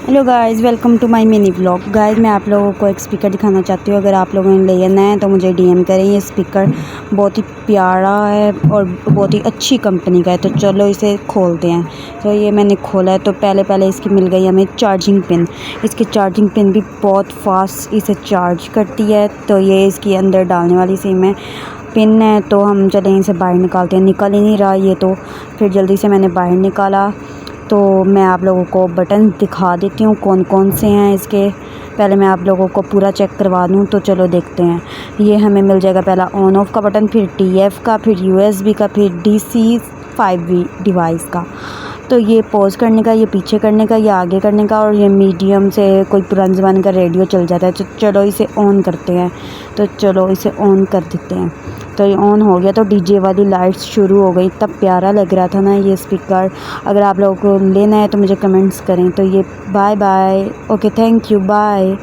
Hello guys, welcome to my mini vlog. Guys, मैं आप लोगों को एक स्पीकर दिखाना चाहती हूँ। अगर आप लोगों ने लेना है तो मुझे डीएम करें। ये स्पीकर बहुत ही प्यारा है और बहुत ही अच्छी कंपनी का है। तो चलो इसे खोलते हैं। तो ये मैंने खोला है। तो पहले इसकी मिल गई हमें चार्जिंग पिन। इसकी चार्जिंग पिन भी बहुत फास्ट इसे चार्ज करती है। तो ये इसकी अंदर डालने वाली सिम है, पिन है। तो हम चलें इसे बाहर निकालते हैं। निकल ही नहीं रहा ये, तो फिर जल्दी से मैंने बाहर निकाला। तो मैं आप लोगों को बटन दिखा देती हूँ कौन कौन से हैं इसके। पहले मैं आप लोगों को पूरा चेक करवा दूँ। तो चलो देखते हैं। ये हमें मिल जाएगा पहला ऑन ऑफ का बटन, फिर TF का, फिर USB का, फिर DC 5V डिवाइस का। तो ये पॉज करने का, ये पीछे करने का, ये आगे करने का, और ये मीडियम से कोई पुराने ज़माने का रेडियो चल जाता है। तो चलो इसे ऑन करते हैं। तो चलो इसे ऑन कर देते हैं। तो ये ऑन हो गया। तो DJ वाली लाइट्स शुरू हो गई। इतना प्यारा लग रहा था ना ये स्पीकर। अगर आप लोगों को लेना है तो मुझे कमेंट्स करें। तो ये bye bye. Okay, thank you, bye.